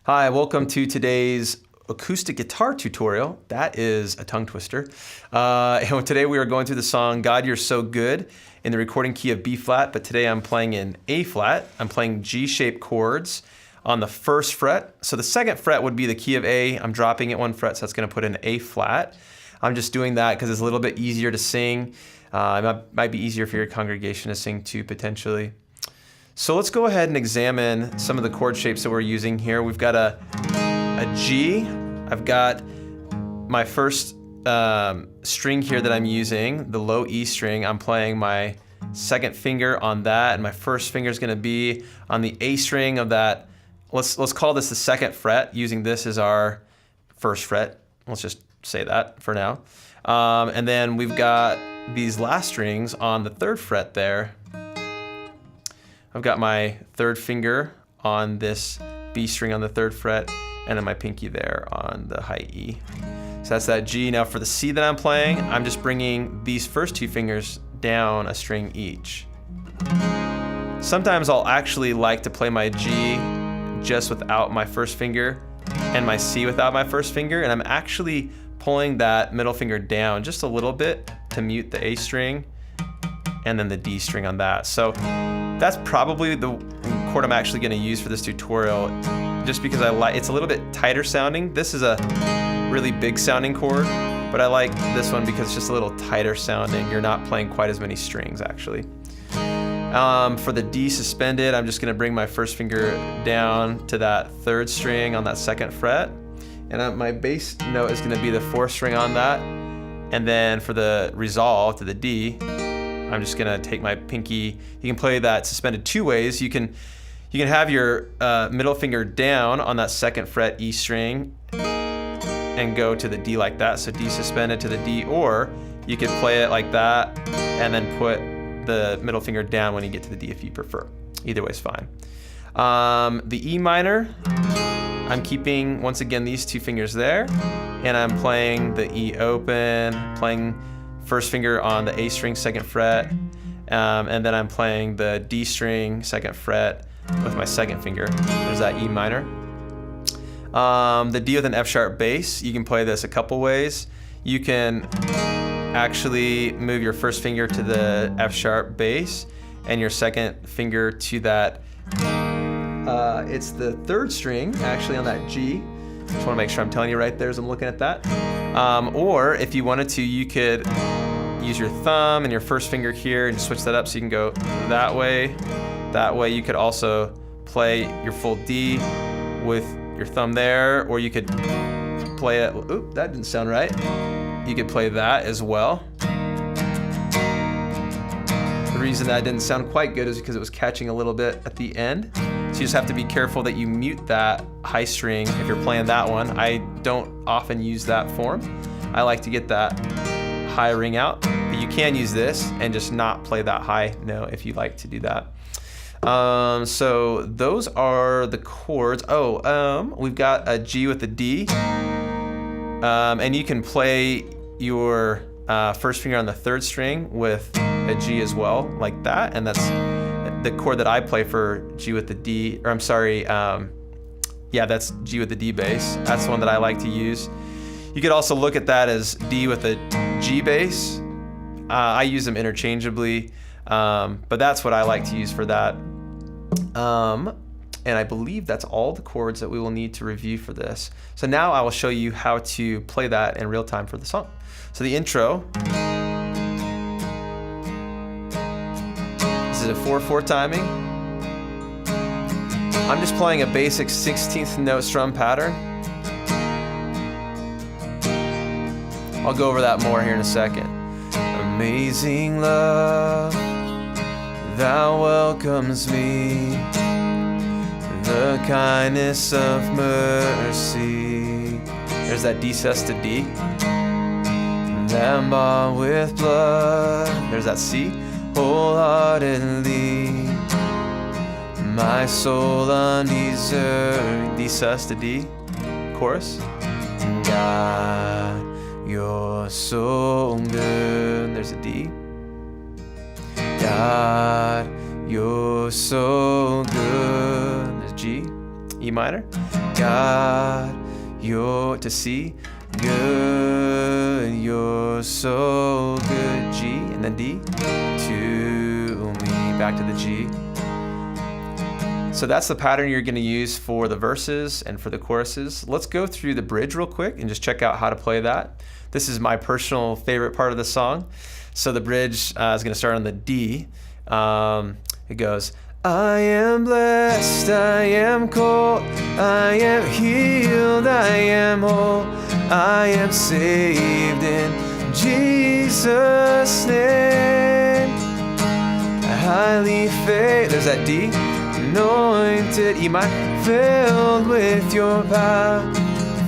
Hi, welcome to today's acoustic guitar tutorial. That is a tongue twister. And today we are going through the song God You're So Good in the recording key of B flat, but today I'm playing in A flat. I'm playing G-shaped chords on the first fret. So the second fret would be the key of A. I'm dropping it one fret, so that's gonna put in A flat. I'm just doing that because it's a little bit easier to sing. It might be easier for your congregation to sing too, potentially. So let's go ahead and examine some of the chord shapes that we're using here. We've got a G. I've got my first string here that I'm using, the low E string. I'm playing my second finger on that, and my first finger is going to be on the A string of that. Let's call this the second fret, using this as our first fret. Let's just say that for now. And then we've got these last strings on the third fret there. I've got my third finger on this B string on the third fret, and then my pinky there on the high E. So that's that G. Now for the C that I'm playing, I'm just bringing these first two fingers down a string each. Sometimes I'll actually like to play my G just without my first finger and my C without my first finger, and I'm actually pulling that middle finger down just a little bit to mute the A string and then the D string on that. So that's probably the chord I'm actually going to use for this tutorial, just because it's a little bit tighter sounding. This is a really big sounding chord, but I like this one because it's just a little tighter sounding. You're not playing quite as many strings actually. For the D suspended, I'm just going to bring my first finger down to that third string on that second fret, and my bass note is going to be the fourth string on that. And then for the resolve to the D, I'm just gonna take my pinky. You can play that suspended two ways. You can have your middle finger down on that second fret E string and go to the D like that, so D suspended to the D, or you could play it like that and then put the middle finger down when you get to the D if you prefer. Either way is fine. The E minor, I'm keeping, once again, these two fingers there, and I'm playing the E open, playing first finger on the A string, second fret, and then I'm playing the D string, second fret with my second finger. There's that E minor. The D with an F sharp bass, you can play this a couple ways. You can actually move your first finger to the F sharp bass and your second finger to that, it's the third string actually on that G. Just want to make sure I'm telling you right there as I'm looking at that. Or if you wanted to, you could use your thumb and your first finger here and switch that up so you can go that way. That way you could also play your full D with your thumb there, or you could play it, oop, that didn't sound right. You could play that as well. The reason that didn't sound quite good is because it was catching a little bit at the end. So you just have to be careful that you mute that high string if you're playing that one. I don't often use that form. I like to get that high ring out, but you can use this and just not play that high note if you like to do that. So those are the chords. We've got a G with a D, and you can play your first finger on the third string with a G as well, like that, and that's the chord that I play for G with the D, or I'm sorry, yeah, that's G with the D bass. That's the one that I like to use. You could also look at that as D with a G bass. I use them interchangeably, but that's what I like to use for that. And I believe that's all the chords that we will need to review for this. So now I will show you how to play that in real time for the song. So the intro. This is a 4/4 timing. I'm just playing a basic 16th note strum pattern. I'll go over that more here in a second. Amazing love, thou welcomes me, the kindness of mercy. There's that D sus to D. Them bought with blood. There's that C. Wholeheartedly, my soul undeserved. D sus to D. Chorus. God, you're so good. There's a D. God, you're so good. There's G. E minor. God, you're to C, good, you're so good, G, and then D, to me, back to the G. So that's the pattern you're going to use for the verses and for the choruses. Let's go through the bridge real quick and just check out how to play that. This is my personal favorite part of the song. So the bridge is going to start on the D. It goes, I am blessed, I am called, I am healed, I am whole, I am saved in Jesus' name. Highly favored, there's that D. Anointed, E minor, filled with your power.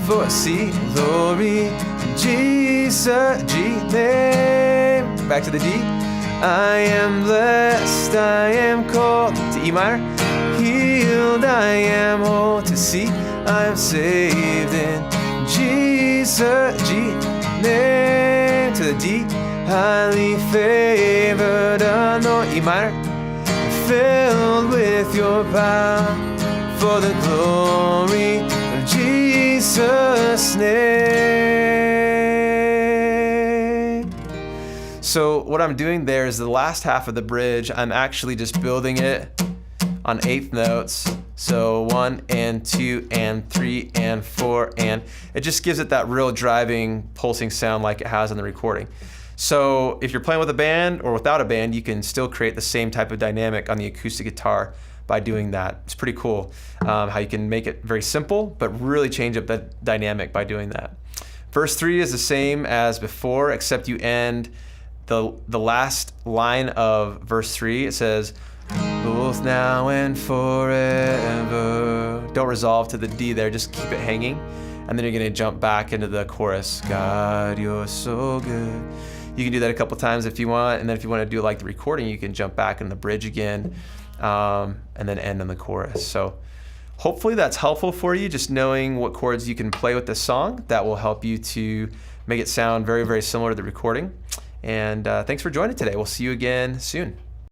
For C, glory, Jesus, G, name. Back to the D. I am blessed, I am called. To E minor, healed, I am whole. To C, I am saved in Jesus, G, name. To the D, highly favored, anointed, E minor, filled with your power, for the glory of Jesus' name. So what I'm doing there is the last half of the bridge, I'm actually just building it on eighth notes. So 1 and 2 and 3 and 4, and it just gives it that real driving, pulsing sound like it has on the recording. So if you're playing with a band or without a band, you can still create the same type of dynamic on the acoustic guitar by doing that. It's pretty cool how you can make it very simple, but really change up the dynamic by doing that. Verse 3 is the same as before, except you end the last line of verse 3. It says, both now and forever. Don't resolve to the D there, just keep it hanging. And then you're gonna jump back into the chorus. God, you're so good. You can do that a couple times if you want, and then if you want to do like the recording, you can jump back in the bridge again, and then end on the chorus. So hopefully that's helpful for you, just knowing what chords you can play with this song. That will help you to make it sound very, very similar to the recording. And thanks for joining today. We'll see you again soon.